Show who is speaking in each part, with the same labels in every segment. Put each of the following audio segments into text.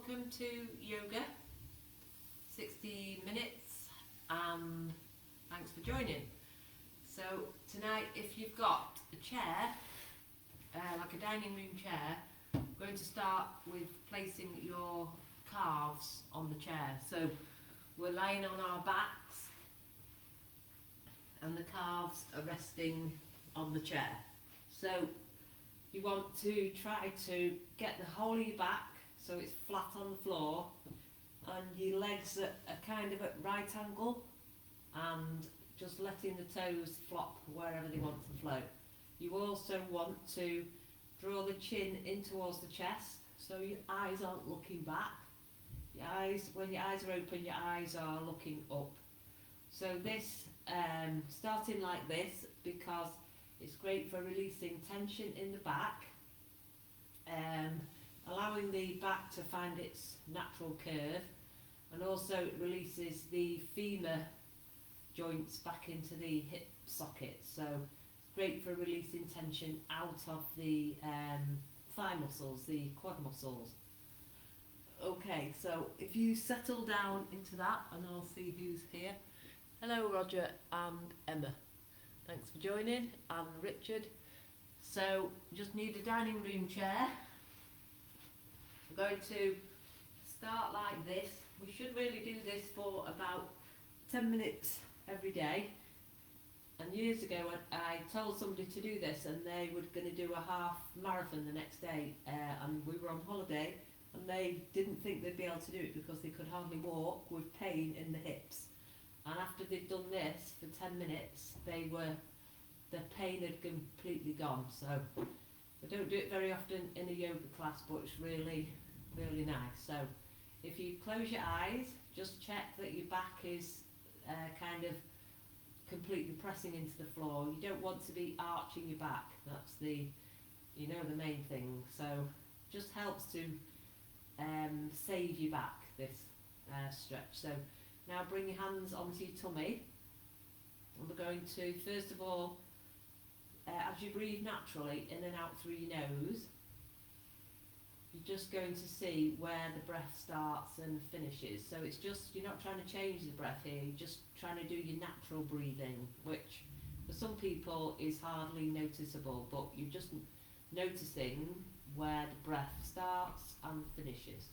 Speaker 1: welcome to yoga, 60 minutes, and thanks for joining. So tonight, if you've got a chair, like a dining room chair, I'm going to start with placing your calves on the chair. So we're lying on our backs and the calves are resting on the chair. So you want to try to get the whole of your back so it's flat on the floor and your legs are kind of at right angle, and just letting the toes flop wherever they want to float. You also want to draw the chin in towards the chest so your eyes aren't looking back. When your eyes are open, your eyes are looking up. So this, starting like this, because it's great for releasing tension in the back, allowing the back to find its natural curve, and also it releases the femur joints back into the hip socket. So it's great for releasing tension out of the thigh muscles, the quad muscles. Okay, so if you settle down into that, and I'll see who's here. Hello Roger and Emma. Thanks for joining, and Richard. So just need a dining room chair. I'm going to start like this. We should really do this for about 10 minutes every day. And years ago I told somebody to do this, and they were going to do a half marathon the next day, and we were on holiday, and they didn't think they'd be able to do it because they could hardly walk with pain in the hips. And after they'd done this for 10 minutes, the pain had completely gone. So I don't do it very often in a yoga class, but it's really, really nice. So if you close your eyes, just check that your back is kind of completely pressing into the floor. You don't want to be arching your back. That's the main thing. So just helps to save your back, this stretch. So now bring your hands onto your tummy, and we're going to, first of all, as you breathe naturally in and out through your nose, you're just going to see where the breath starts and finishes. So it's just, you're not trying to change the breath here, you're just trying to do your natural breathing, which for some people is hardly noticeable, but you're just noticing where the breath starts and finishes.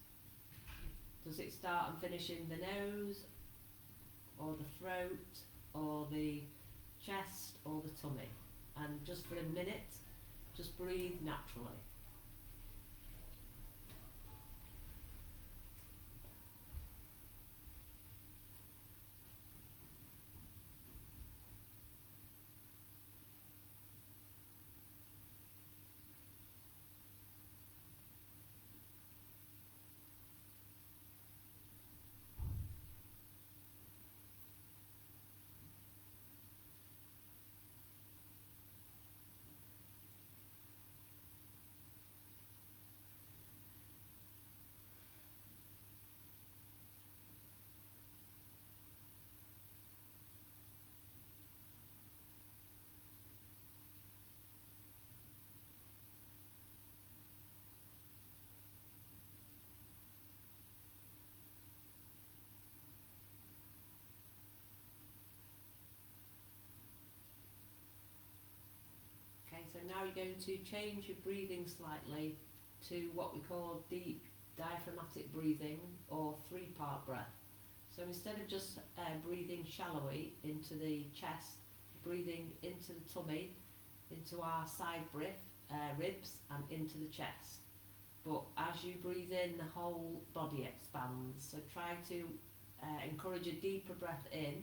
Speaker 1: Does it start and finish in the nose, or the throat, or the chest, or the tummy? And just for a minute, just breathe naturally. So now you're going to change your breathing slightly to what we call deep diaphragmatic breathing, or 3-part breath. So instead of just breathing shallowly into the chest, breathing into the tummy, into our side ribs and into the chest. But as you breathe in, the whole body expands. So try to encourage a deeper breath in.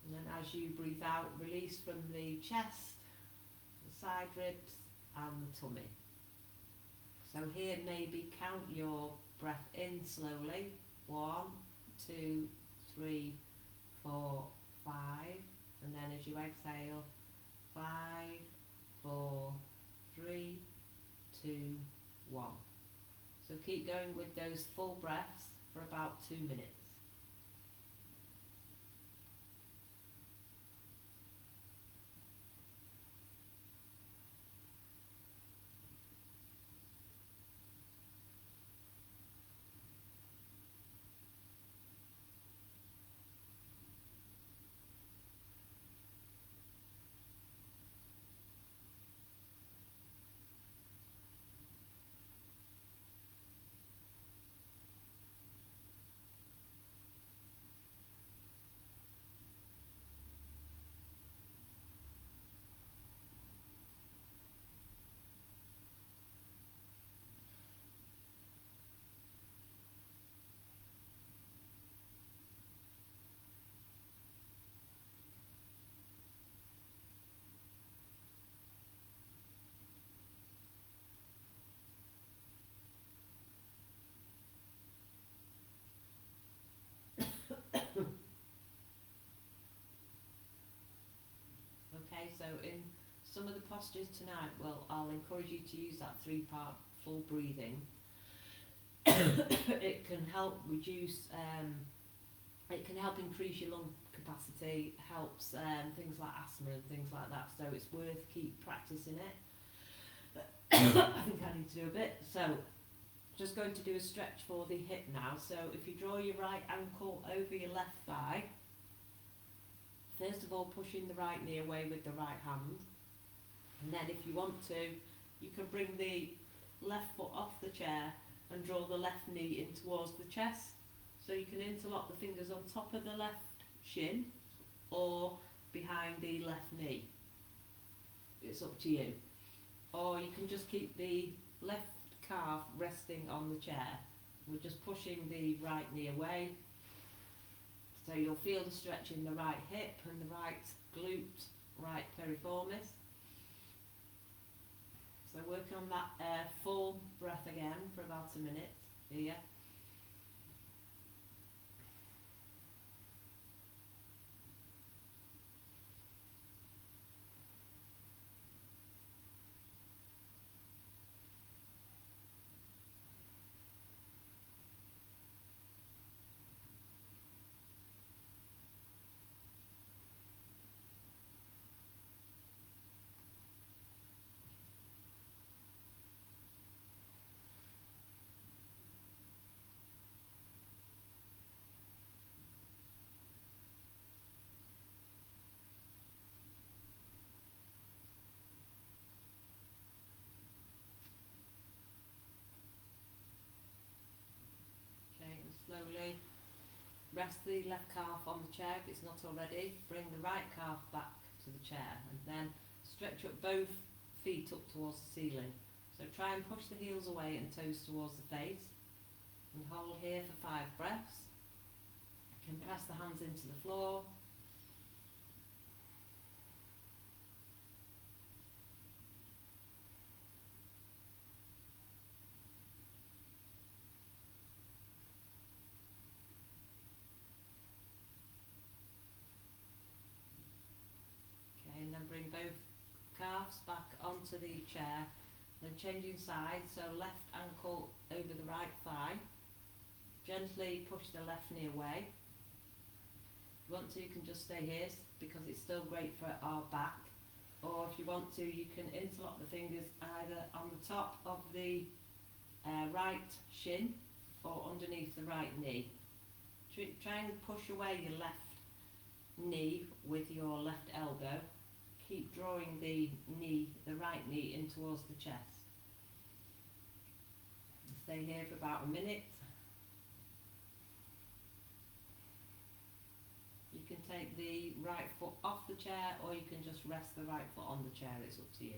Speaker 1: And then as you breathe out, release from the chest, the side ribs and the tummy. So here maybe count your breath in slowly. 1, 2, 3, 4, 5. And then as you exhale, 5, 4, 3, 2, 1. So keep going with those full breaths for about 2 minutes. Okay, so in some of the postures tonight, well, I'll encourage you to use that 3-part full breathing. It can help reduce, it can help increase your lung capacity, helps things like asthma and things like that, so it's worth keep practicing it. I think I need to do a bit. So just going to do a stretch for the hip now. So if you draw your right ankle over your left thigh, first of all pushing the right knee away with the right hand, and then if you want to, you can bring the left foot off the chair and draw the left knee in towards the chest. So you can interlock the fingers on top of the left shin or behind the left knee. It's up to you. Or you can just keep the left calf resting on the chair. We're just pushing the right knee away. So you'll feel the stretch in the right hip and the right glute, right piriformis. So work on that full breath again for about a minute here. Slowly rest the left calf on the chair if it's not already. Bring the right calf back to the chair and then stretch up both feet up towards the ceiling. So try and push the heels away and toes towards the face. And hold here for 5 breaths. You can press the hands into the floor. And then bring both calves back onto the chair, then changing sides, so left ankle over the right thigh, gently push the left knee away. If you want to, you can just stay here because it's still great for our back, or if you want to, you can interlock the fingers either on the top of the right shin or underneath the right knee. Try and push away your left knee with your left elbow. Keep drawing the right knee in towards the chest. Stay here for about a minute. You can take the right foot off the chair or you can just rest the right foot on the chair, it's up to you.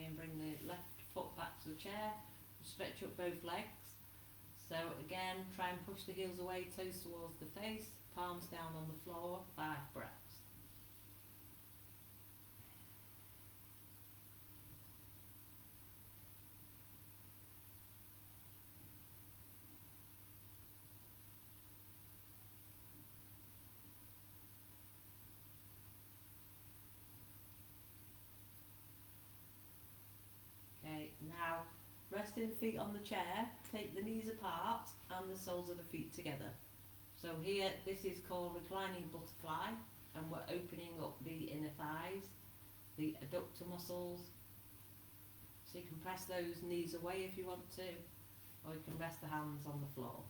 Speaker 1: And bring the left foot back to the chair, stretch up both legs. So again, try and push the heels away, toes towards the face, palms down on the floor, 5 breaths. Now, resting the feet on the chair, take the knees apart and the soles of the feet together. So here, this is called reclining butterfly, and we're opening up the inner thighs, the adductor muscles. So you can press those knees away if you want to, or you can rest the hands on the floor.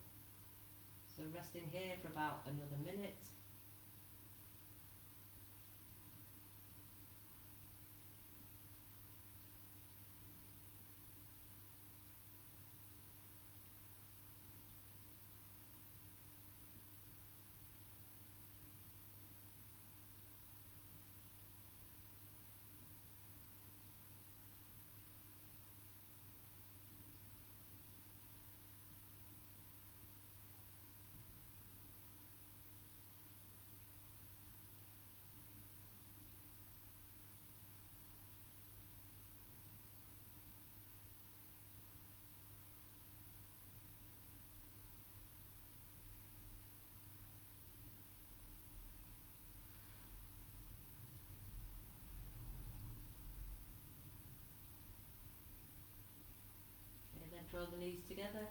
Speaker 1: So resting here for about another minute. Draw the knees together,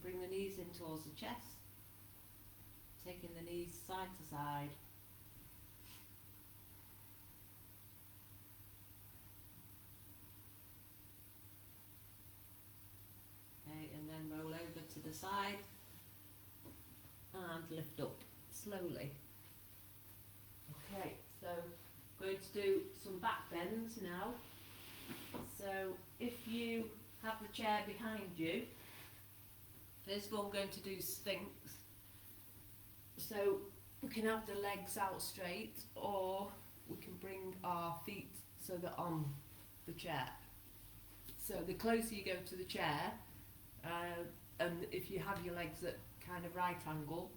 Speaker 1: bring the knees in towards the chest, taking the knees side to side. Okay, and then roll over to the side and lift up slowly. Okay, so I'm going to do some back bends now. So if you have the chair behind you, first of all I'm going to do Sphinx. So we can have the legs out straight, or we can bring our feet so they're on the chair. So the closer you go to the chair, and if you have your legs at kind of right angle,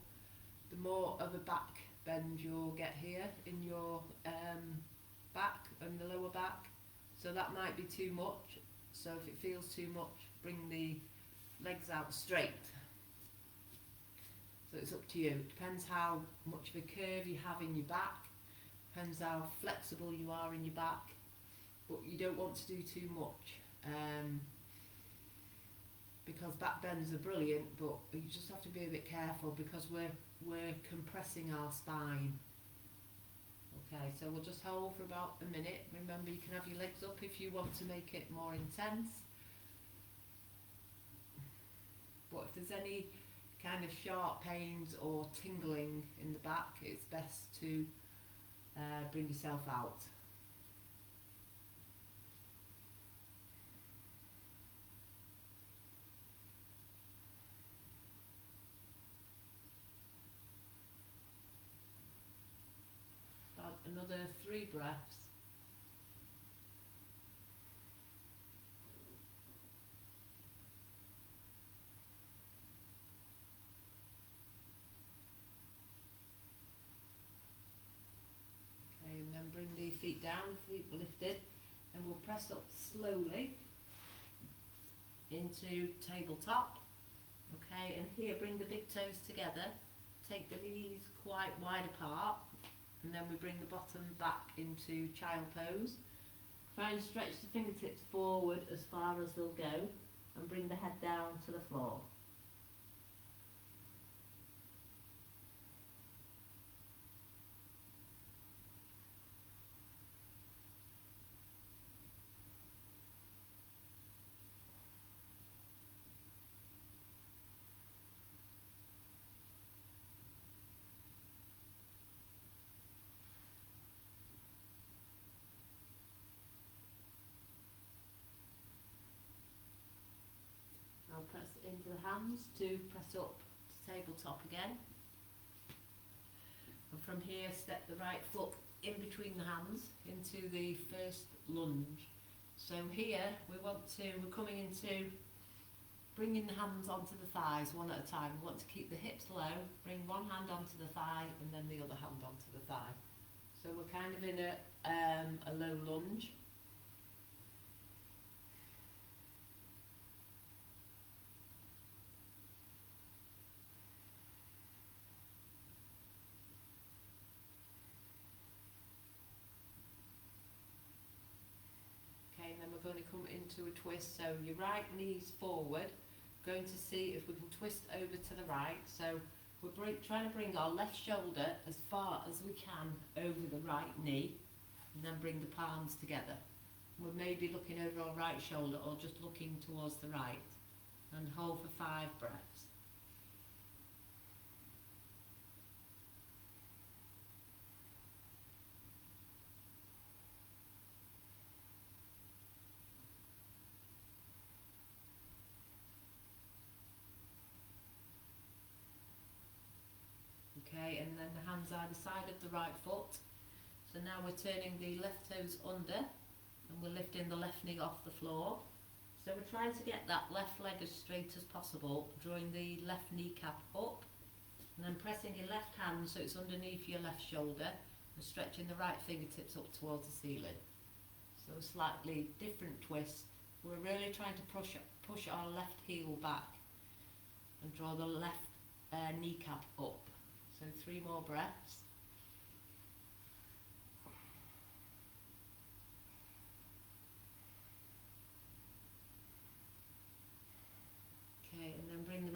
Speaker 1: the more of a back bend you'll get here in your back and the lower back. So that might be too much. So if it feels too much, bring the legs out straight. So it's up to you. It depends how much of a curve you have in your back, depends how flexible you are in your back, but you don't want to do too much. Because back bends are brilliant, but you just have to be a bit careful because we're compressing our spine. Okay, so we'll just hold for about a minute. Remember, you can have your legs up if you want to make it more intense. But if there's any kind of sharp pains or tingling in the back, it's best to bring yourself out. Another 3 breaths. Okay, and then bring the feet down, feet lifted, and we'll press up slowly into tabletop. Okay, and here bring the big toes together, take the knees quite wide apart, and then we bring the bottom back into child pose. Try and stretch the fingertips forward as far as they'll go, and bring the head down to the floor. I'll press into the hands to press up to tabletop again. And from here, step the right foot in between the hands into the first lunge. So here we're coming into bringing the hands onto the thighs one at a time. We want to keep the hips low, bring one hand onto the thigh and then the other hand onto the thigh. So we're kind of in a low lunge. And then we're going to come into a twist, so your right knee's forward, going to see if we can twist over to the right. So we're trying to bring our left shoulder as far as we can over the right knee, and then bring the palms together. We're maybe looking over our right shoulder or just looking towards the right, and hold for 5 breaths. Okay, and then the hands either side of the right foot. So now we're turning the left toes under and we're lifting the left knee off the floor. So we're trying to get that left leg as straight as possible, drawing the left kneecap up and then pressing your left hand so it's underneath your left shoulder and stretching the right fingertips up towards the ceiling. So a slightly different twist. We're really trying to push our left heel back and draw the left kneecap up. So 3 more breaths.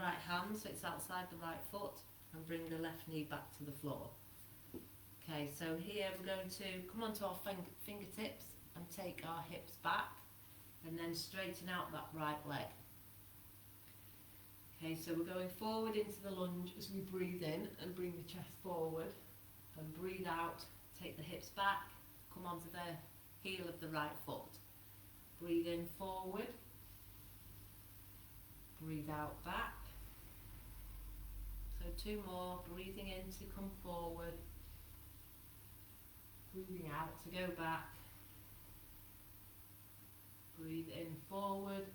Speaker 1: right hand so it's outside the right foot, and bring the left knee back to the floor. Okay, so here we're going to come onto our fingertips and take our hips back, and then straighten out that right leg. Okay, so we're going forward into the lunge as we breathe in and bring the chest forward, and breathe out, take the hips back, come onto the heel of the right foot. Breathe in forward, breathe out back. So 2 more, breathing in to come forward, breathing out to go back. Breathe in forward,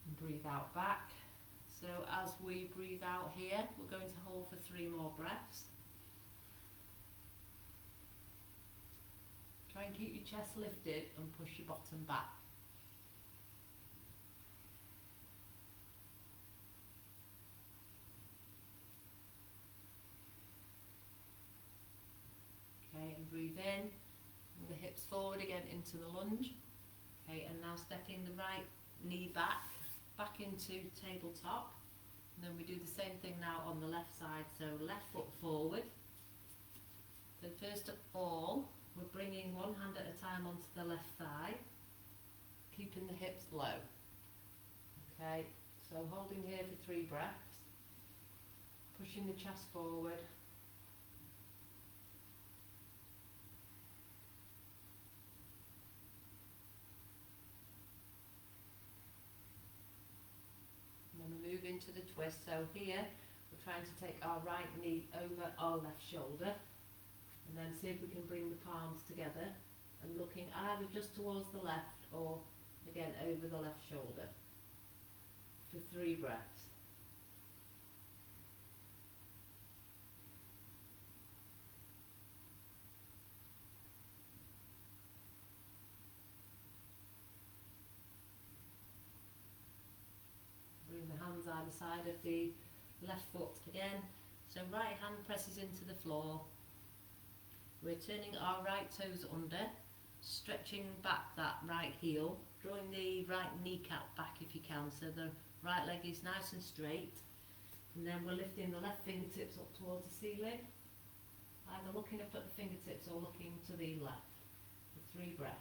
Speaker 1: and breathe out back. So as we breathe out here, we're going to hold for 3 more breaths. Try and keep your chest lifted and push your bottom back. Okay, and breathe in, and the hips forward again into the lunge. Okay, and now stepping the right knee back into tabletop. And then we do the same thing now on the left side, so left foot forward. So first of all, we're bringing one hand at a time onto the left thigh, keeping the hips low. Okay, so holding here for 3 breaths, pushing the chest forward. And then we move into the twist. So here, we're trying to take our right knee over our left shoulder, and then see if we can bring the palms together and looking either just towards the left or again over the left shoulder for 3 breaths. Bring the hands either side of the left foot again. So right hand presses into the floor. We're turning our right toes under, stretching back that right heel, drawing the right kneecap back if you can, so the right leg is nice and straight. And then we're lifting the left fingertips up towards the ceiling, either looking up at the fingertips or looking to the left for 3 breaths.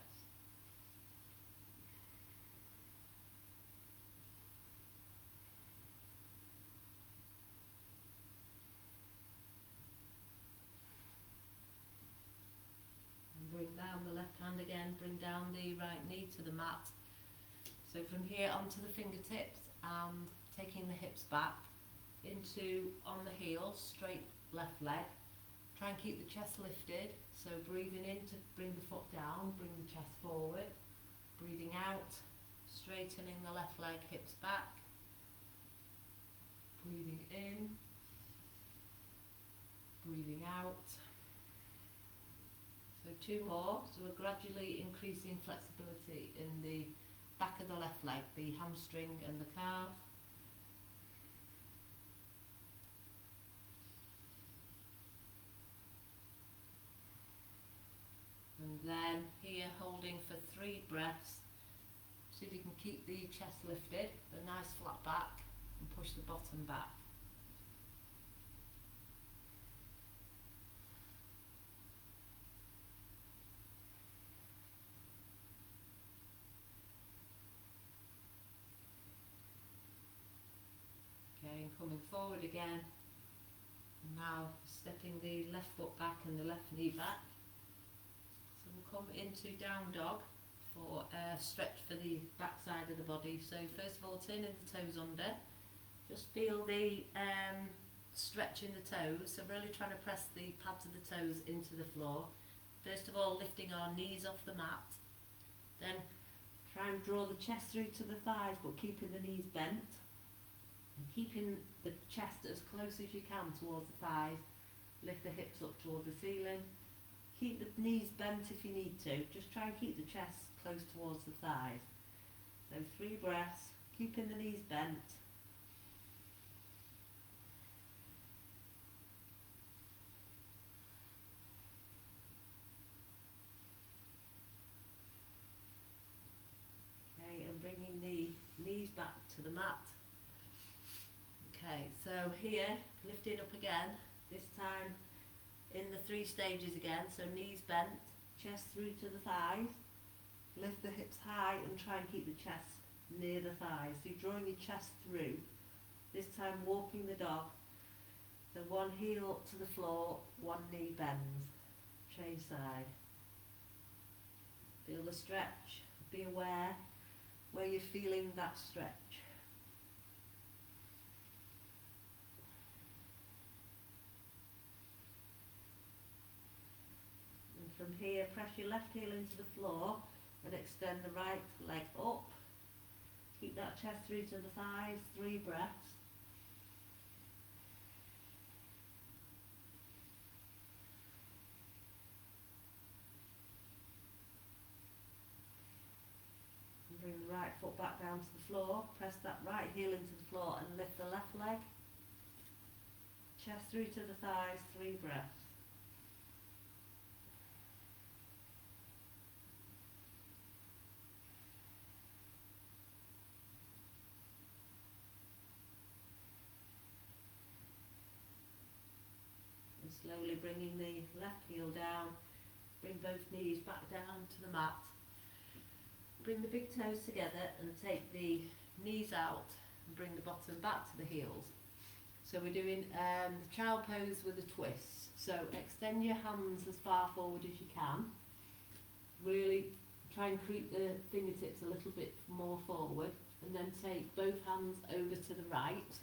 Speaker 1: Bring down the left hand again, bring down the right knee to the mat. So from here onto the fingertips and taking the hips back into on the heel, straight left leg. Try and keep the chest lifted, so breathing in to bring the foot down, bring the chest forward. Breathing out, straightening the left leg, hips back. Breathing in, breathing out. So 2 more, so we're gradually increasing flexibility in the back of the left leg, the hamstring and the calf. And then here holding for 3 breaths, see if you can keep the chest lifted, the nice flat back, and push the bottom back. Okay, and coming forward again. Now stepping the left foot back and the left knee back. So we'll come into down dog for a stretch for the back side of the body. So first of all, turning the toes under. Just feel the stretch in the toes. So really trying to press the pads of the toes into the floor. First of all, lifting our knees off the mat. Then try and draw the chest through to the thighs, but keeping the knees bent. And keeping the chest as close as you can towards the thighs. Lift the hips up toward the ceiling. Keep the knees bent if you need to. Just try and keep the chest close towards the thighs. So 3 breaths, keeping the knees bent. Okay, and bringing the knees back to the mat. Okay, so here, lifting up again, this time in the 3 stages again, so knees bent, chest through to the thighs, lift the hips high and try and keep the chest near the thighs. So you're drawing your chest through, this time walking the dog, so one heel up to the floor, one knee bends, change side. Feel the stretch, be aware where you're feeling that stretch. And from here, press your left heel into the floor and extend the right leg up. Keep that chest through to the thighs, 3 breaths. Bring the right foot back down to the floor, press that right heel into the floor and lift the left leg. Chest through to the thighs, 3 breaths. And slowly bringing the left heel down, bring both knees back down to the mat. Bring the big toes together and take the knees out and bring the bottom back to the heels. So we're doing the child pose with a twist. So extend your hands as far forward as you can. Really try and creep the fingertips a little bit more forward, and then take both hands over to the right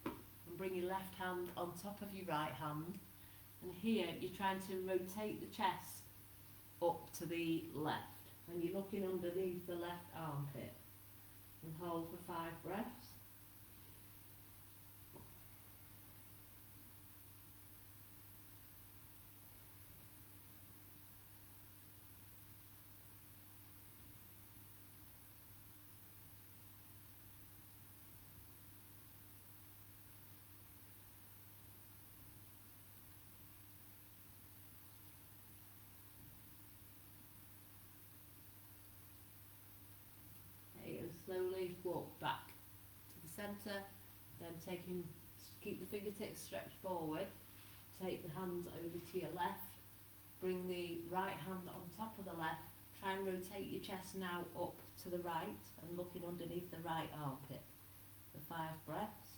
Speaker 1: and bring your left hand on top of your right hand. And here you're trying to rotate the chest up to the left. And you're looking underneath the left armpit, and hold for 5 breaths. Slowly walk back to the centre, then keep the fingertips stretched forward, take the hands over to your left, bring the right hand on top of the left, try and rotate your chest now up to the right and looking underneath the right armpit for 5 breaths.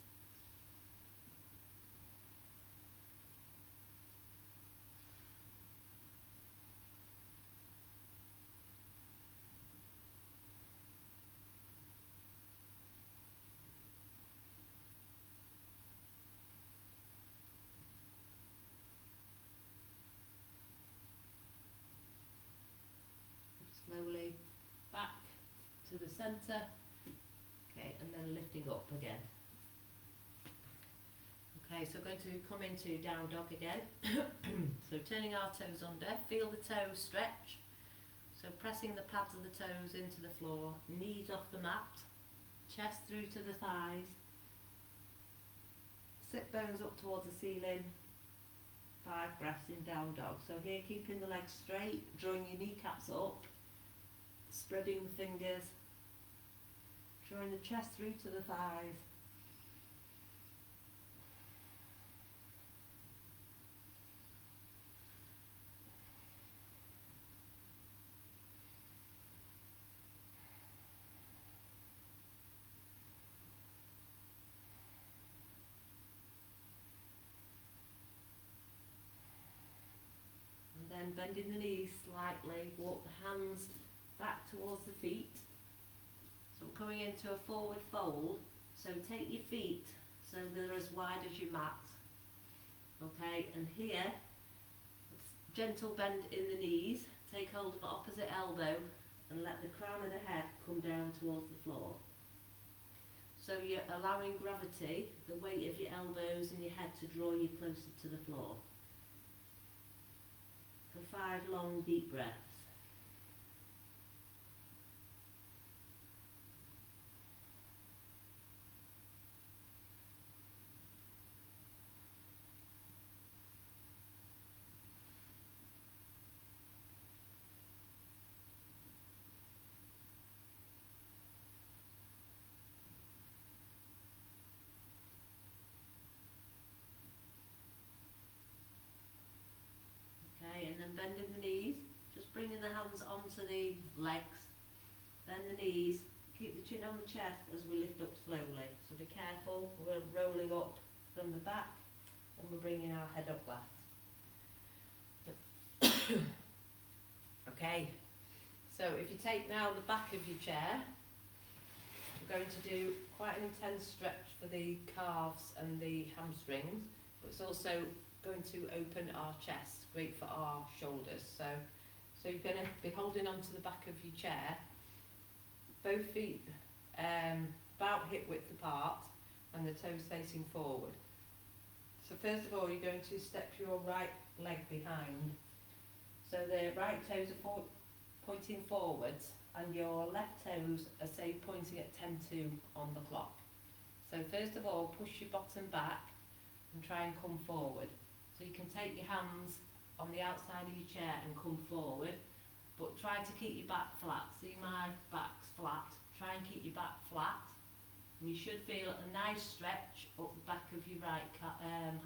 Speaker 1: Slowly back to the centre, okay, and then lifting up again. Okay, so we're going to come into down dog again. So turning our toes under, feel the toes stretch. So pressing the pads of the toes into the floor, knees off the mat, chest through to the thighs, sit bones up towards the ceiling. 5 breaths in down dog. So here, keeping the legs straight, drawing your kneecaps up, spreading the fingers, drawing the chest through to the thighs. And then bending the knees slightly, walk the hands back towards the feet. So we're coming into a forward fold, so take your feet so they're as wide as your mat. Okay, and here, gentle bend in the knees, take hold of the opposite elbow and let the crown of the head come down towards the floor. So you're allowing gravity, the weight of your elbows and your head, to draw you closer to the floor. For 5 long deep breaths. hands onto the legs, then the knees. Keep the chin on the chest as we lift up slowly. So be careful, we're rolling up from the back and we're bringing our head up left. Okay, so if you take now the back of your chair, we're going to do quite an intense stretch for the calves and the hamstrings, but it's also going to open our chest, great for our shoulders. So you're going to be holding on to the back of your chair, both feet about hip width apart and the toes facing forward. So first of all, you're going to step your right leg behind. So the right toes are pointing forwards and your left toes are, say, pointing at 10-2 on the clock. So first of all, push your bottom back and try and come forward. So you can take your hands on the outside of your chair and come forward, but try to keep your back flat. See, my back's flat. Try and keep your back flat. And you should feel a nice stretch up the back of your right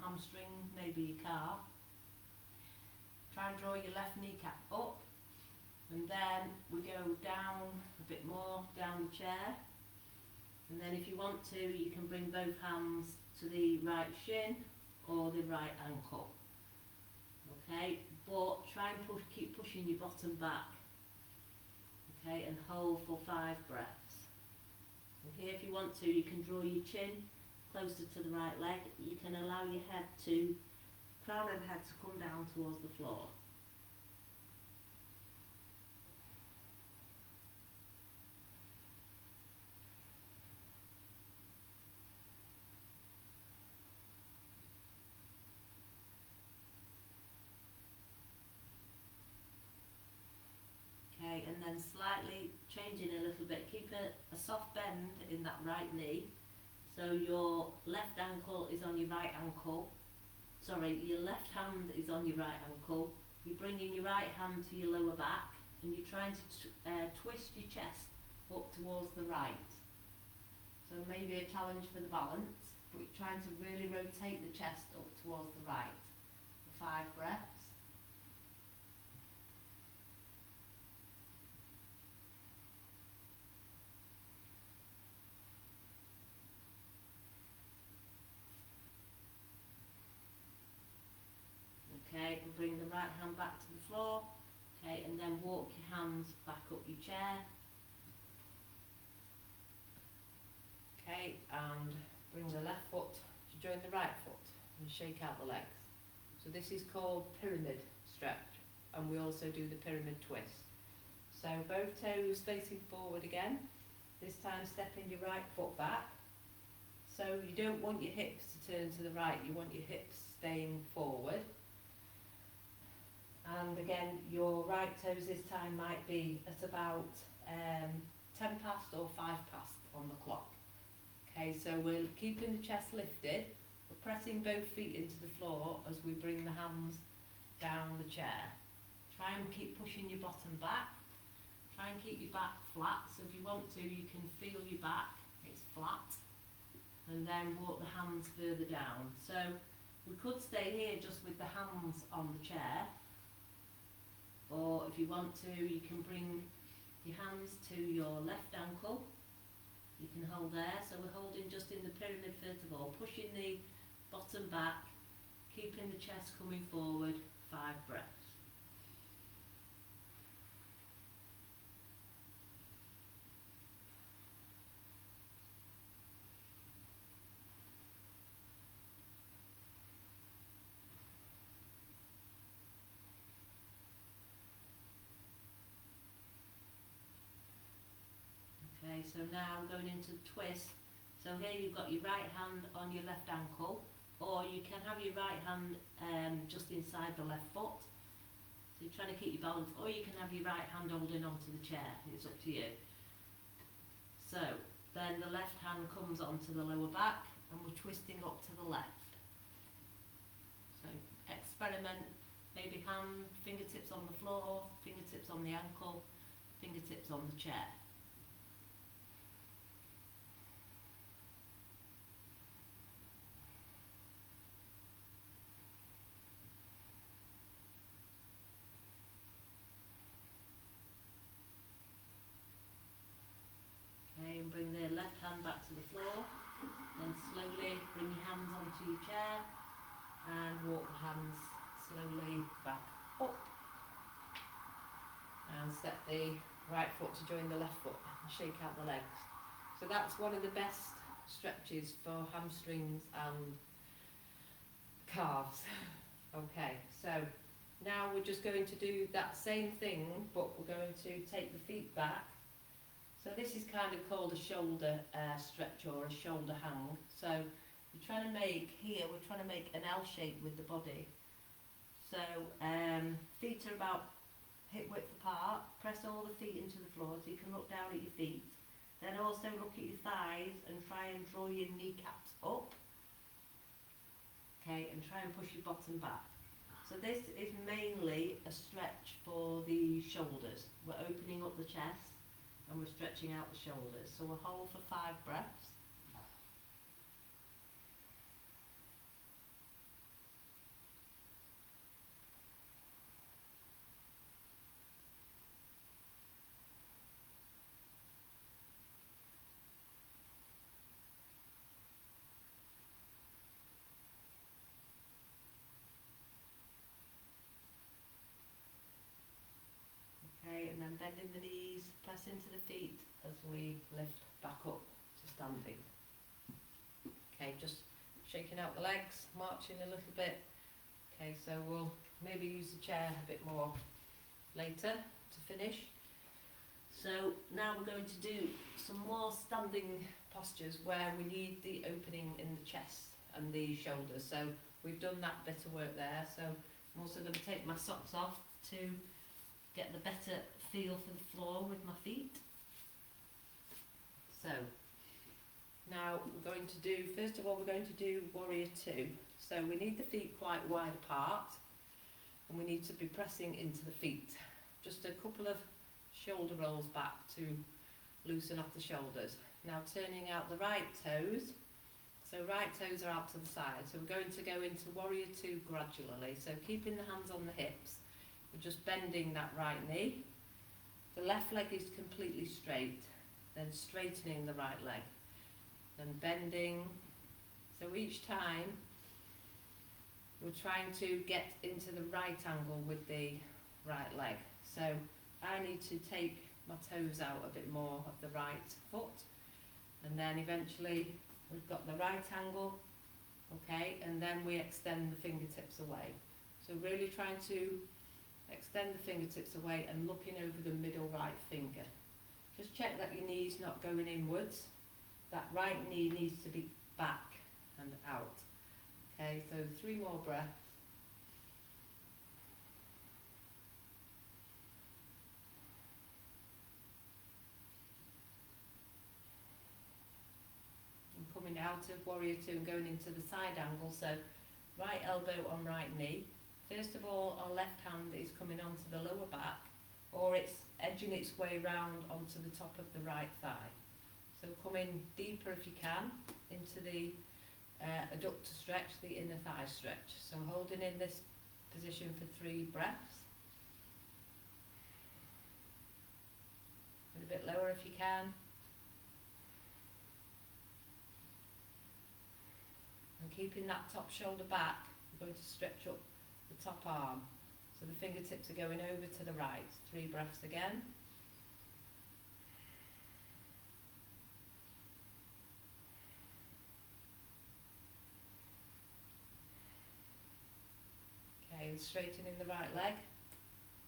Speaker 1: hamstring, maybe your calf. Try and draw your left kneecap up, and then we go down a bit more, down the chair. And then if you want to, you can bring both hands to the right shin or the right ankle. Okay, but try and keep pushing your bottom back. Okay, and hold for 5 breaths. And here, if you want to, you can draw your chin closer to the right leg. You can allow your crown of head to come down towards the floor. Okay, and then slightly changing a little bit, keep a soft bend in that right knee. So your left ankle is on your right ankle. Sorry, your left hand is on your right ankle. You're bringing your right hand to your lower back and you're trying to twist your chest up towards the right. So maybe a challenge for the balance, but you're trying to really rotate the chest up towards the right for 5 breaths. Okay, and bring the right hand back to the floor. Okay, and then walk your hands back up your chair. Okay, and bring the left foot to join the right foot and shake out the legs. So this is called pyramid stretch, and we also do the pyramid twist. So both toes facing forward again, this time stepping your right foot back. So you don't want your hips to turn to the right, you want your hips staying forward. And again, your right toes this time might be at about 10 past or 5 past on the clock. Okay, so we're keeping the chest lifted, we're pressing both feet into the floor as we bring the hands down the chair. Try and keep pushing your bottom back, try and keep your back flat, so if you want to, you can feel your back, it's flat, and then walk the hands further down. So we could stay here just with the hands on the chair, or if you want to, you can bring your hands to your left ankle. You can hold there. So we're holding just in the pyramid first of all, pushing the bottom back, keeping the chest coming forward, 5 breaths. Okay, so now going into the twist. So here you've got your right hand on your left ankle, or you can have your right hand just inside the left foot. So you're trying to keep your balance, or you can have your right hand holding onto the chair. It's up to you. So then the left hand comes onto the lower back and we're twisting up to the left. So experiment, maybe hand, fingertips on the floor, fingertips on the ankle, fingertips on the chair. left hand back to the floor, then slowly bring your hands onto your chair and walk the hands slowly back up and step the right foot to join the left foot and shake out the legs. So that's one of the best stretches for hamstrings and calves. Okay, so now we're just going to do that same thing, but we're going to take the feet back. So this is kind of called a shoulder stretch or a shoulder hang. So we're trying to make an L shape with the body. So feet are about hip width apart. Press all the feet into the floor so you can look down at your feet. Then also look at your thighs and try and draw your kneecaps up. Okay, and try and push your bottom back. So this is mainly a stretch for the shoulders. We're opening up the chest and we're stretching out the shoulders. So we'll hold for 5 breaths. Okay, and then bending the knees, press into the feet as we lift back up to standing. Okay, just shaking out the legs, marching a little bit. Okay, so we'll maybe use the chair a bit more later to finish. So now we're going to do some more standing postures where we need the opening in the chest and the shoulders. So we've done that bit of work there. So I'm also going to take my socks off to get the better feel for the floor with my feet. So now we're going to do, first of all, we're going to do warrior 2. So we need the feet quite wide apart and we need to be pressing into the feet. Just a couple of shoulder rolls back to loosen up the shoulders. Now turning out the right toes. So right toes are out to the side. So we're going to go into warrior 2 gradually. So keeping the hands on the hips. We're just bending that right knee. The left leg is completely straight. Then straightening the right leg. Then bending. So each time we're trying to get into the right angle with the right leg. So I need to take my toes out a bit more of the right foot. And then eventually we've got the right angle. Okay, and then we extend the fingertips away. So really trying to extend the fingertips away and looking over the middle right finger. Just check that your knee's not going inwards. That right knee needs to be back and out. Okay, so 3 more breaths. And coming out of warrior 2 and going into the side angle. So right elbow on right knee. First of all, our left hand is coming onto the lower back, or it's edging its way round onto the top of the right thigh. So come in deeper if you can into the adductor stretch, the inner thigh stretch. So holding in this position for 3 breaths. And a bit lower if you can. And keeping that top shoulder back, we're going to stretch up the top arm. So the fingertips are going over to the right. 3 breaths again. Okay, and straightening the right leg.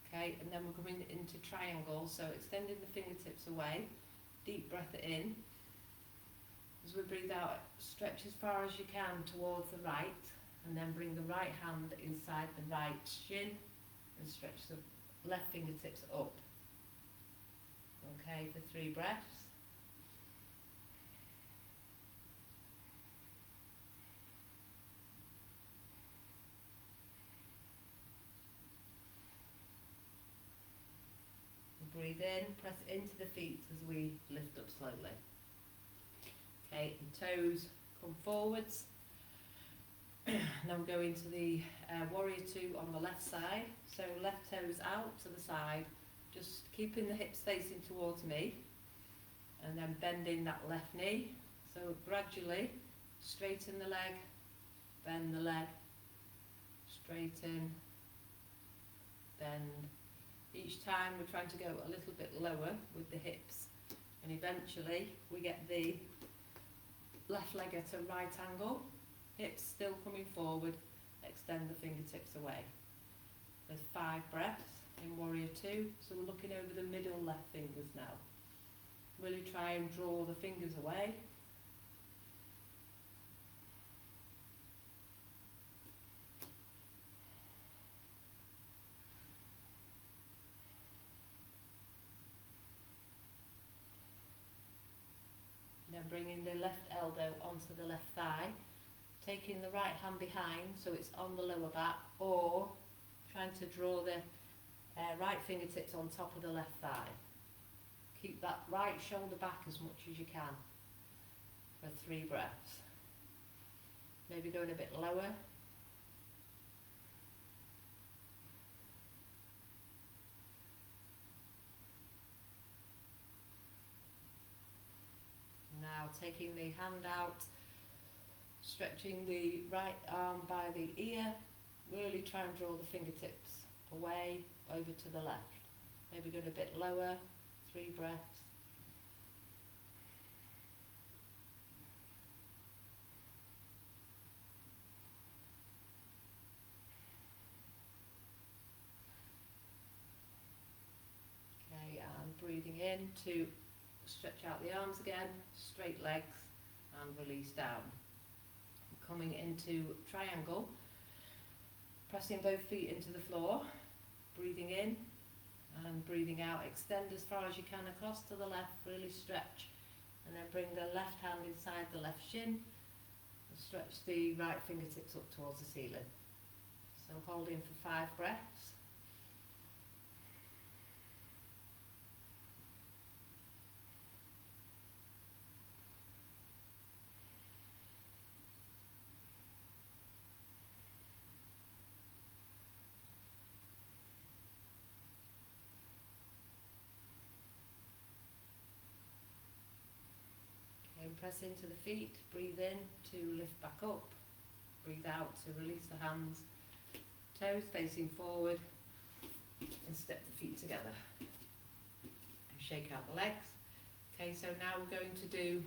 Speaker 1: Okay, and then we're coming into triangle, so extending the fingertips away. Deep breath in. As we breathe out, stretch as far as you can towards the right, and then bring the right hand inside the right shin and stretch the left fingertips up. Okay, for 3 breaths. Breathe in, press into the feet as we lift up slowly. Okay, and toes come forwards. Now we go into the warrior 2 on the left side. So left toes out to the side, just keeping the hips facing towards me. and then bending that left knee. So gradually straighten the leg, bend the leg, straighten, bend. Each time we're trying to go a little bit lower with the hips, and eventually we get the left leg at a right angle, hips still coming forward, extend the fingertips away. There's 5 breaths in Warrior 2, so we're looking over the middle left fingers now. Really try and draw the fingers away. Then bringing the left elbow onto the left thigh, taking the right hand behind so it's on the lower back, or trying to draw the right fingertips on top of the left thigh. Keep that right shoulder back as much as you can for 3 breaths. Maybe going a bit lower. Now taking the hand out, stretching the right arm by the ear, really try and draw the fingertips away, over to the left. Maybe going a bit lower, 3 breaths. Okay, and breathing in to stretch out the arms again, straight legs, and release down. Coming into triangle, pressing both feet into the floor, breathing in and breathing out. Extend as far as you can across to the left, really stretch, and then bring the left hand inside the left shin and stretch the right fingertips up towards the ceiling. So holding for 5 breaths. Press into the feet, breathe in to lift back up, breathe out to release the hands, toes facing forward, and step the feet together. And shake out the legs. Okay, so now we're going to do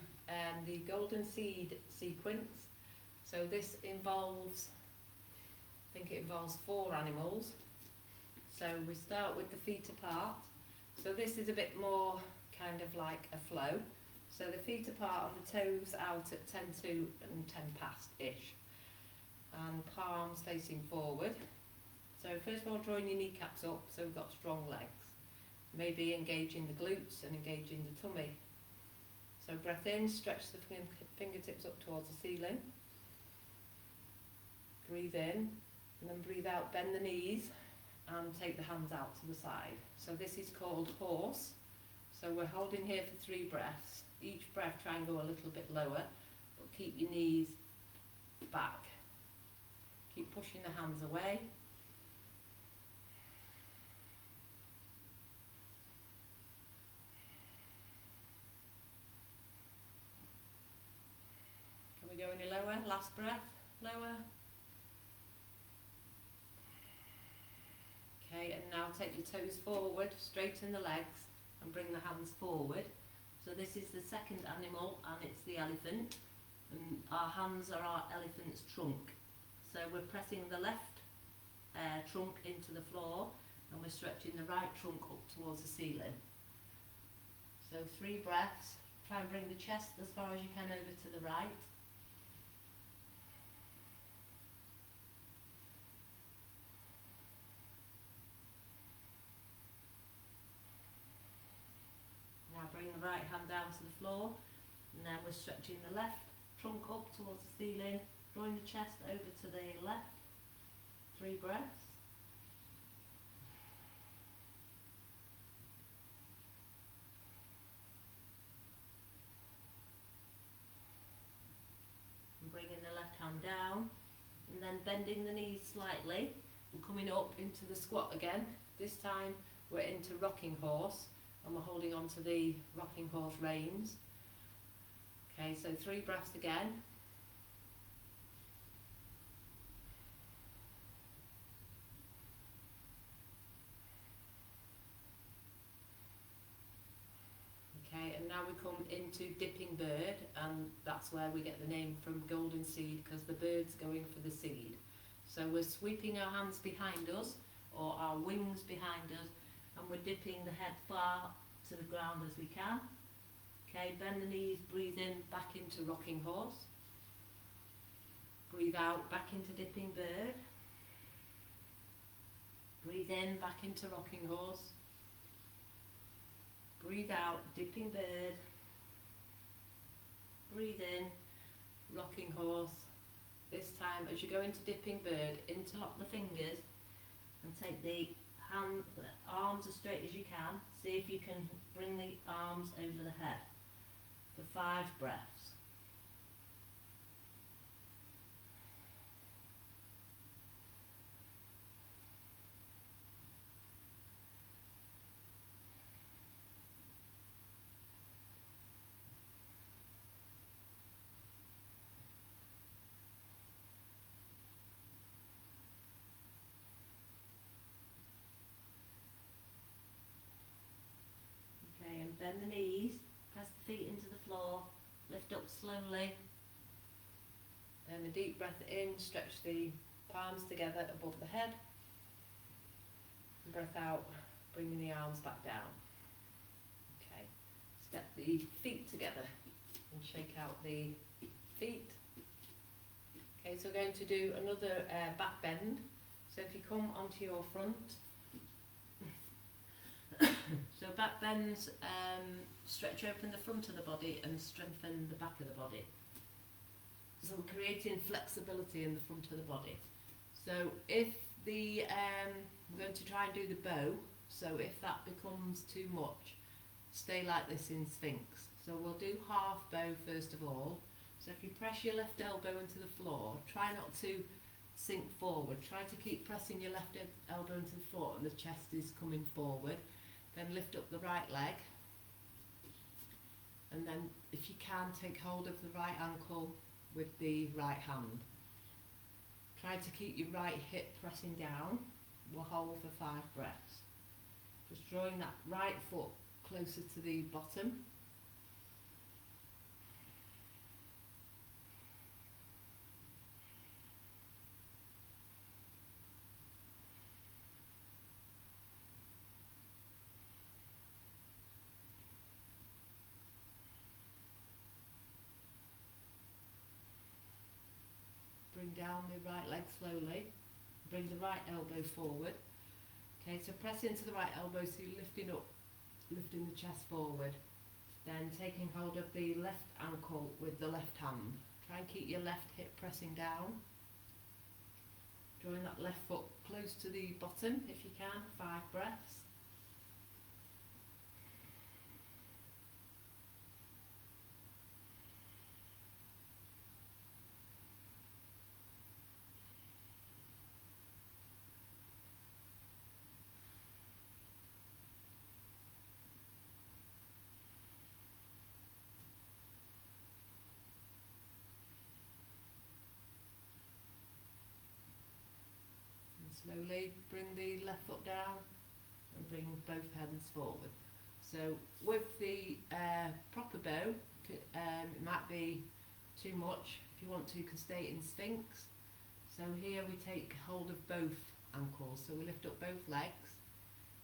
Speaker 1: the golden seed sequence. So this involves, I think it involves 4 animals. So we start with the feet apart. So this is a bit more kind of like a flow. So the feet apart and the toes out at 10 to and 10 past-ish. And palms facing forward. So first of all, drawing your kneecaps up so we've got strong legs. Maybe engaging the glutes and engaging the tummy. So breath in, stretch the fingertips up towards the ceiling. Breathe in, and then breathe out, bend the knees, and take the hands out to the side. So this is called horse. So we're holding here for 3 breaths. Each breath try and go a little bit lower, but keep your knees back. Keep pushing the hands away. Can we go any lower? Last breath, lower. Okay, and now take your toes forward, straighten the legs, and bring the hands forward. So this is the second animal, and it's the elephant. And our hands are our elephant's trunk. So we're pressing the left trunk into the floor, and we're stretching the right trunk up towards the ceiling. So 3 breaths. Try and bring the chest as far as you can over to the right. Now bring the right hand down to the floor, and then we're stretching the left trunk up towards the ceiling, drawing the chest over to the left. 3 breaths. And bringing the left hand down, and then bending the knees slightly, and coming up into the squat again. This time we're into rocking horse. and we're holding on to the rocking horse reins. Okay, so 3 breaths again. Okay, and now we come into dipping bird, and that's where we get the name from golden seed, because the bird's going for the seed. So we're sweeping our hands behind us, or our wings behind us, and we're dipping the head far to the ground as we can. Okay, bend the knees, breathe in, back into rocking horse. Breathe out, back into dipping bird. Breathe in, back into rocking horse. Breathe out, dipping bird. Breathe in, rocking horse. This time, as you go into dipping bird, interlock the fingers and take the arms as straight as you can. See if you can bring the arms over the head for 5 breaths. Okay, and bend the knees, press the feet into the floor, lift up slowly. And a deep breath in, stretch the palms together above the head. And breath out, bringing the arms back down. Okay, step the feet together and shake out the feet. Okay, so we're going to do another back bend. So if you come onto your front, so back bends stretch open the front of the body and strengthen the back of the body. So we're creating flexibility in the front of the body. So if the, we're going to try and do the bow, so if that becomes too much, stay like this in Sphinx. So we'll do half bow first of all. So if you press your left elbow into the floor, try not to sink forward. Try to keep pressing your left elbow into the floor and the chest is coming forward. Then lift up the right leg. And then if you can, take hold of the right ankle with the right hand. Try to keep your right hip pressing down. We'll hold for 5 breaths. Just drawing that right foot closer to the bottom. Bring down the right leg slowly. Bring the right elbow forward. Okay, so press into the right elbow so you're lifting up, lifting the chest forward. Then taking hold of the left ankle with the left hand. Try and keep your left hip pressing down. Drawing that left foot close to the bottom if you can, 5 breaths. Slowly bring the left foot down and bring both hands forward. So with the proper bow, it might be too much. If you want to, you can stay in Sphinx. So here we take hold of both ankles. So we lift up both legs.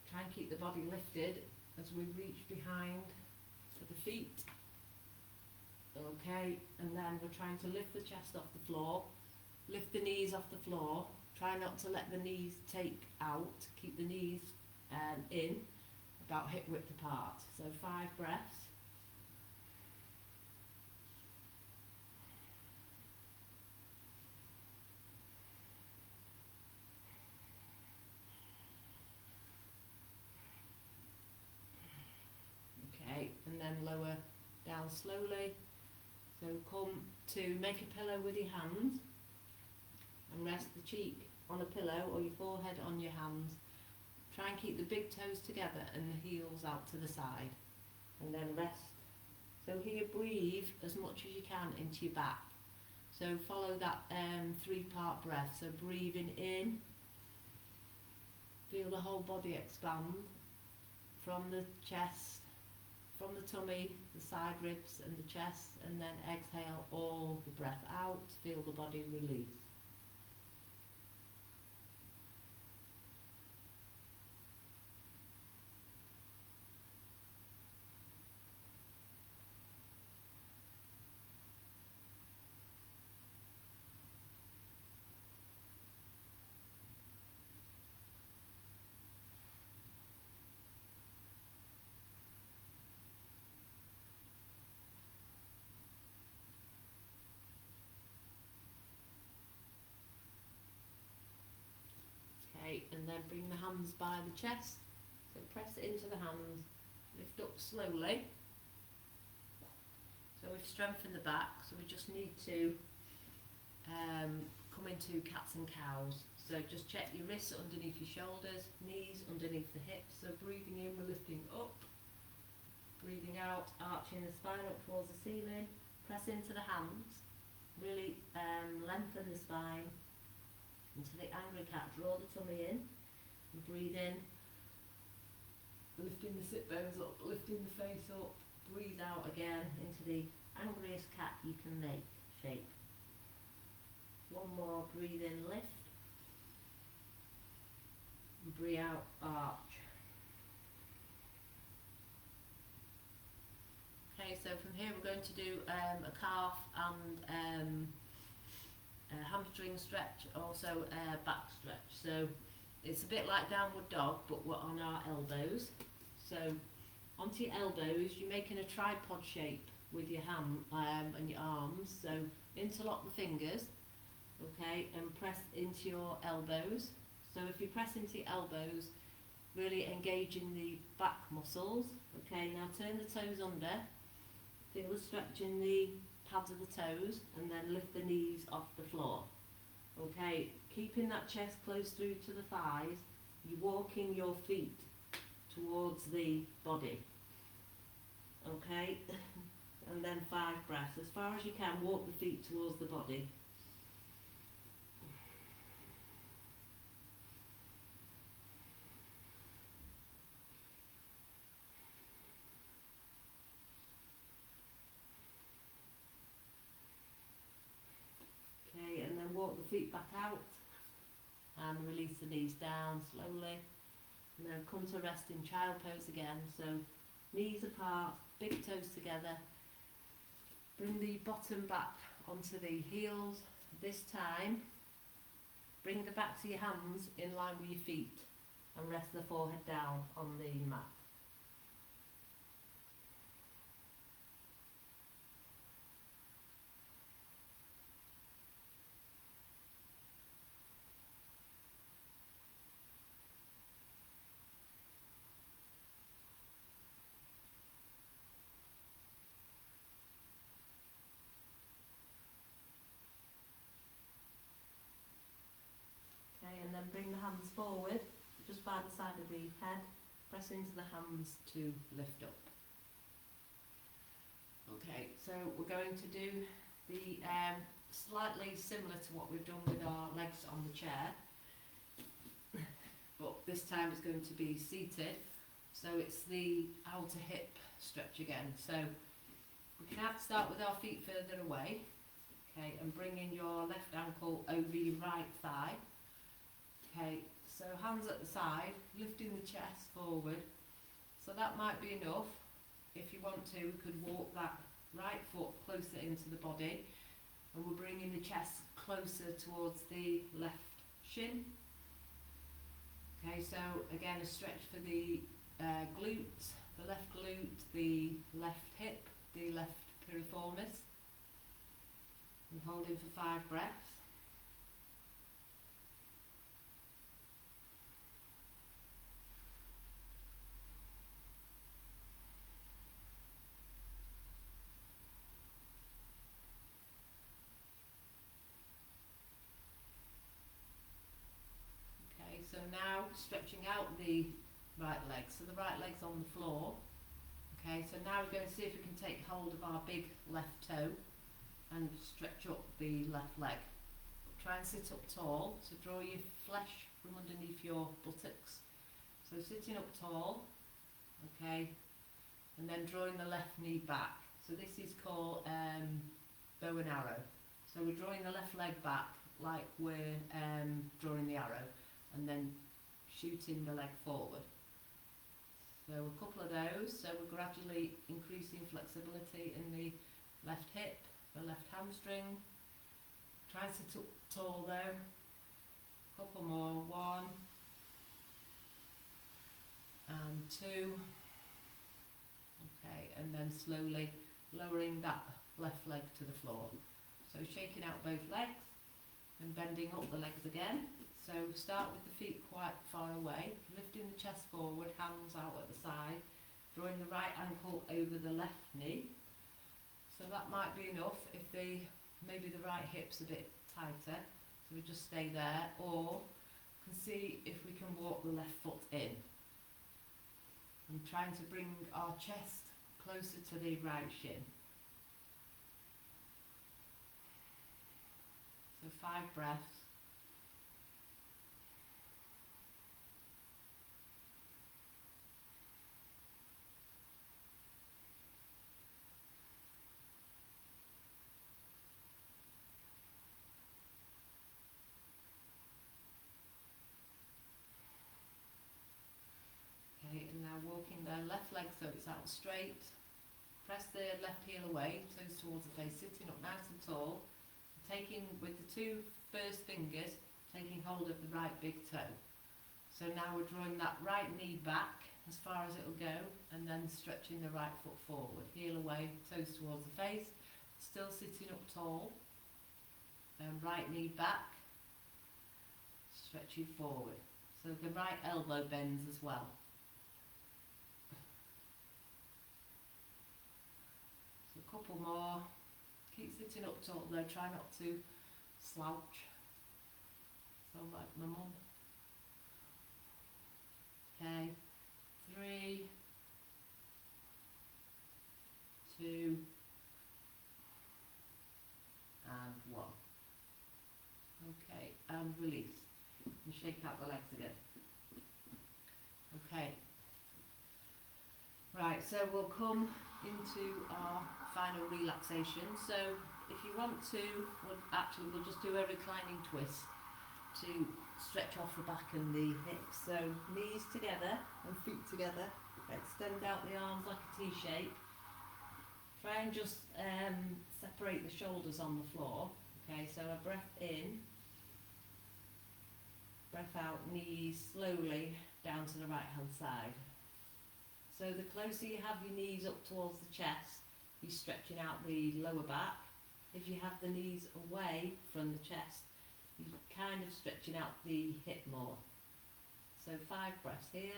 Speaker 1: Try and keep the body lifted as we reach behind for the feet. Okay, and then we're trying to lift the chest off the floor. Lift the knees off the floor. Try not to let the knees take out. Keep the knees in, about hip width apart. So 5 breaths. Okay, and then lower down slowly. So come to make a pillow with your hands and rest the cheek on a pillow or your forehead on your hands. Try and keep the big toes together and the heels out to the side. And then rest. So here, breathe as much as you can into your back. So follow that 3-part breath. So breathing in, feel the whole body expand from the chest, from the tummy, the side ribs and the chest, and then exhale all the breath out, feel the body release. Okay, and then bring the hands by the chest. So press it into the hands, lift up slowly. So we've strengthened the back, so we just need to come into cats and cows. So just check your wrists underneath your shoulders, knees underneath the hips. So breathing in, we're lifting up. Breathing out, arching the spine up towards the ceiling. Press into the hands. Really lengthen the spine. Into the angry cat, draw the tummy in. And breathe in. Lifting the sit bones up, lifting the face up. Breathe out again into the angriest cat you can make shape. One more, breathe in, lift. And breathe out, arch. Okay, so from here we're going to do a calf and a hamstring stretch, also a back stretch. So it's a bit like downward dog, but we're on our elbows. So onto your elbows, you're making a tripod shape with your hand and your arms. So interlock the fingers, okay, and press into your elbows. So if you press into your elbows, really engaging the back muscles. Okay, now turn the toes under, feel the stretch in the pads of the toes, and then lift the knees off the floor. Okay, keeping that chest close through to the thighs, you're walking your feet towards the body. Okay, and then 5 breaths. As far as you can, walk the feet towards the body. Okay, and then walk the feet back out and release the knees down slowly. And then come to rest in child pose again. So knees apart, big toes together. Bring the bottom back onto the heels. This time, bring the backs of your hands in line with your feet and rest the forehead down on the mat. Okay, and then bring the hands forward, just by the side of the head. Press into the hands to lift up. Okay, so we're going to do the slightly similar to what we've done with our legs on the chair, but this time it's going to be seated. So it's the outer hip stretch again. So we can have to start with our feet further away, okay, and bring in your left ankle over your right thigh. Okay, so hands at the side, lifting the chest forward. So that might be enough. If you want to, we could walk that right foot closer into the body, and we're bringing the chest closer towards the left shin. Okay, so again a stretch for the glutes, the left glute, the left hip, the left piriformis. And holding for 5 breaths. so now stretching out the right leg. So the right leg's on the floor. Okay, so now we're going to see if we can take hold of our big left toe and stretch up the left leg. Try and sit up tall, so draw your flesh from underneath your buttocks. So sitting up tall, okay, and then drawing the left knee back. So this is called bow and arrow. So we're drawing the left leg back like we're drawing the arrow, and then shooting the leg forward. So a couple of those, so we're gradually increasing flexibility in the left hip, the left hamstring. Try and sit up tall though. Couple more, 1 and 2. Okay, and then slowly lowering that left leg to the floor. So shaking out both legs and bending up the legs again. So start with the feet quite far away, lifting the chest forward, hands out at the side, drawing the right ankle over the left knee. So that might be enough if maybe the right hip's a bit tighter, so we just stay there, or we can see if we can walk the left foot in. And trying to bring our chest closer to the right shin. So 5 breaths. Okay, and now walking the left leg so it's out straight. Press the left heel away, toes towards the face, sitting up nice and tall. Taking with the 2 first fingers, taking hold of the right big toe. So now we're drawing that right knee back as far as it'll go, and then stretching the right foot forward. Heel away, toes towards the face, still sitting up tall. Then right knee back, stretching forward. So the right elbow bends as well. So a couple more. Keep sitting up tall though, try not to slouch. So like my mum. Okay, 3, 2, and 1. Okay, and release. And shake out the legs again. Okay. Right, so we'll come into our final relaxation. So if you want to, we'll just do a reclining twist to stretch off the back and the hips. So knees together and feet together. Extend out the arms like a T shape. Try and just separate the shoulders on the floor. Okay, so a breath in, breath out, knees slowly down to the right hand side. So the closer you have your knees up towards the chest, you're stretching out the lower back. If you have the knees away from the chest, you're kind of stretching out the hip more. So 5 breaths here.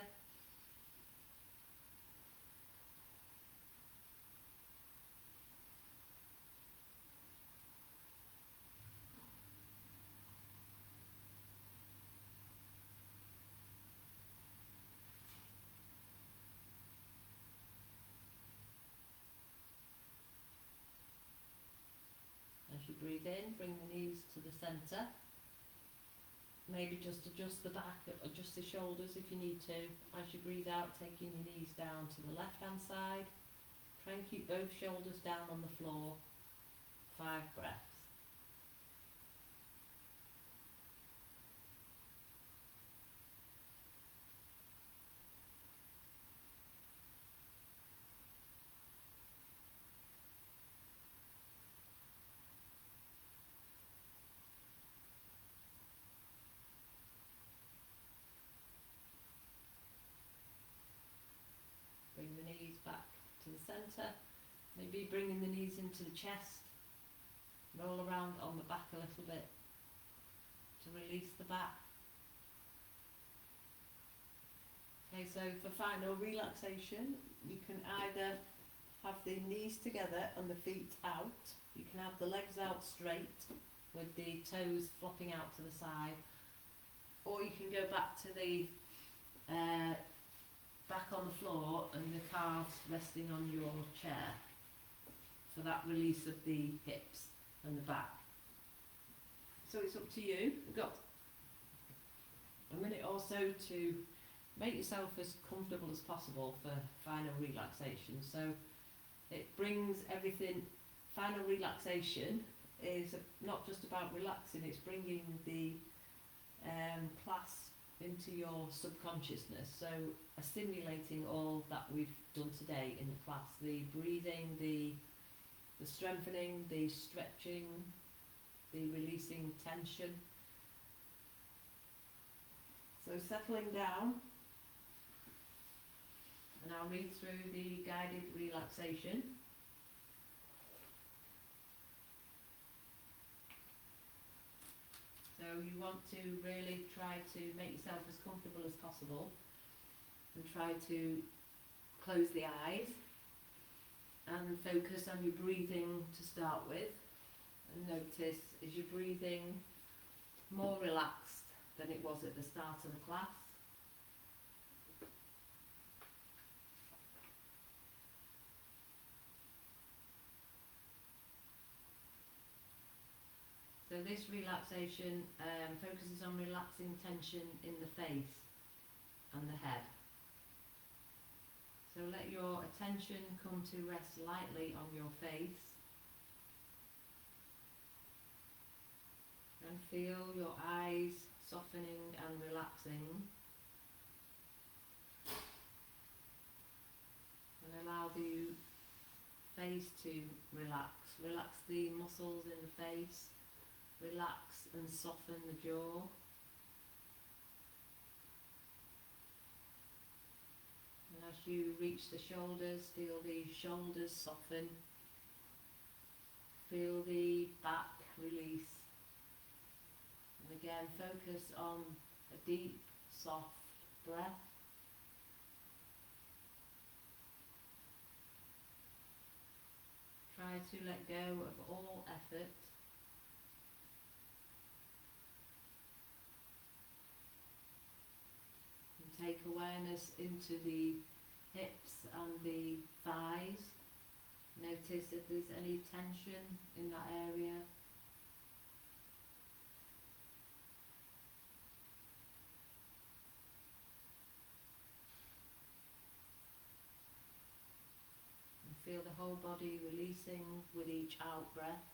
Speaker 1: As you breathe in, bring the knees to the centre. Maybe just adjust the back, adjust the shoulders if you need to. As you breathe out, taking your knees down to the left hand side. Try and keep both shoulders down on the floor. 5 breaths. Bring the knees back to the centre, maybe bringing the knees into the chest, roll around on the back a little bit to release the back. Okay, so for final relaxation, you can either have the knees together and the feet out, you can have the legs out straight with the toes flopping out to the side, or you can go back to the back on the floor and the calves resting on your chair for that release of the hips and the back. So it's up to you. You've got a minute or so to make yourself as comfortable as possible for final relaxation. So it brings everything, final relaxation is not just about relaxing, it's bringing the class into your subconsciousness, so assimilating all that we've done today in the class, the breathing, the strengthening, the stretching, the releasing tension. So settling down, and I'll read through the guided relaxation. So you want to really try to make yourself as comfortable as possible and try to close the eyes and focus on your breathing to start with, and notice is your breathing more relaxed than it was at the start of the class. So this relaxation focuses on relaxing tension in the face and the head. So let your attention come to rest lightly on your face and feel your eyes softening and relaxing, and allow the face to relax. Relax the muscles in the face. Relax and soften the jaw. And as you reach the shoulders, feel the shoulders soften. Feel the back release. And again, focus on a deep, soft breath. Try to let go of all effort. Take awareness into the hips and the thighs. Notice if there's any tension in that area. And feel the whole body releasing with each out breath.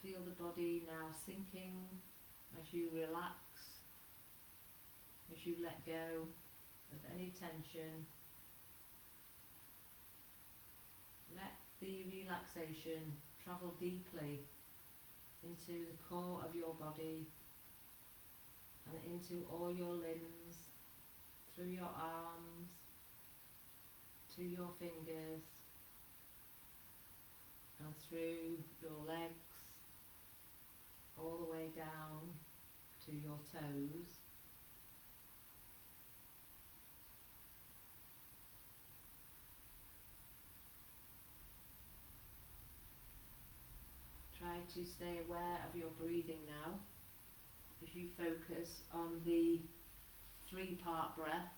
Speaker 1: Feel the body now sinking as you relax. As you let go of any tension, let the relaxation travel deeply into the core of your body and into all your limbs, through your arms, to your fingers, and through your legs, all the way down to your toes. Try to stay aware of your breathing now as you focus on the 3-part breath.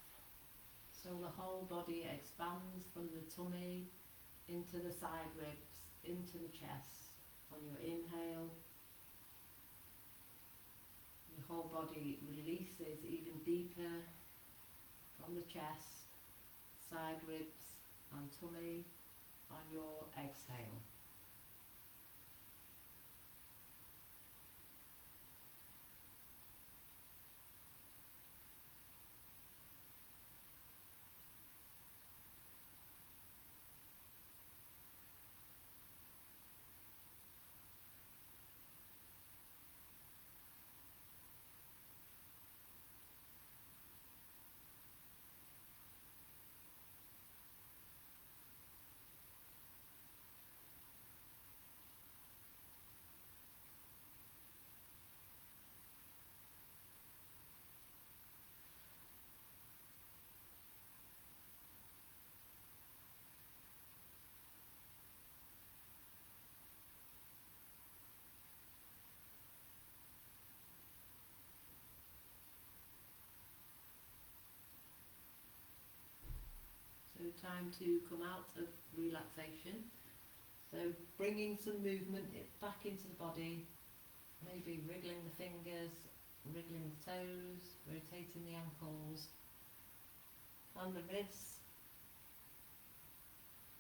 Speaker 1: So the whole body expands from the tummy into the side ribs, into the chest. On your inhale, the whole body releases even deeper from the chest, side ribs and tummy. On your exhale. time to come out of relaxation. So bringing some movement back into the body, maybe wriggling the fingers, wriggling the toes, rotating the ankles and the wrists,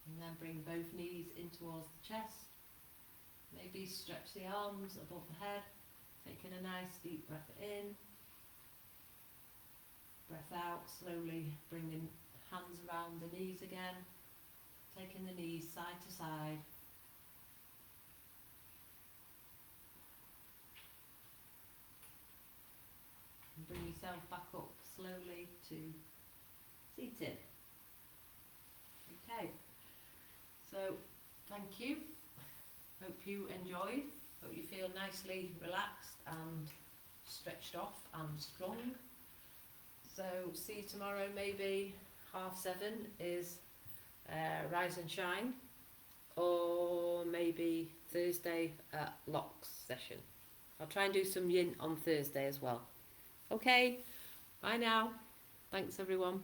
Speaker 1: and then bring both knees in towards the chest. Maybe stretch the arms above the head, taking a nice deep breath in, breath out, slowly bringing hands around the knees again, taking the knees side to side. And bring yourself back up slowly to seated. Okay, so thank you. Hope you enjoyed. Hope you feel nicely relaxed and stretched off and strong. So see you tomorrow, maybe 7:30 is Rise and Shine, or maybe Thursday at Locks session. I'll try and do some yin on Thursday as well. Okay, bye now. Thanks everyone.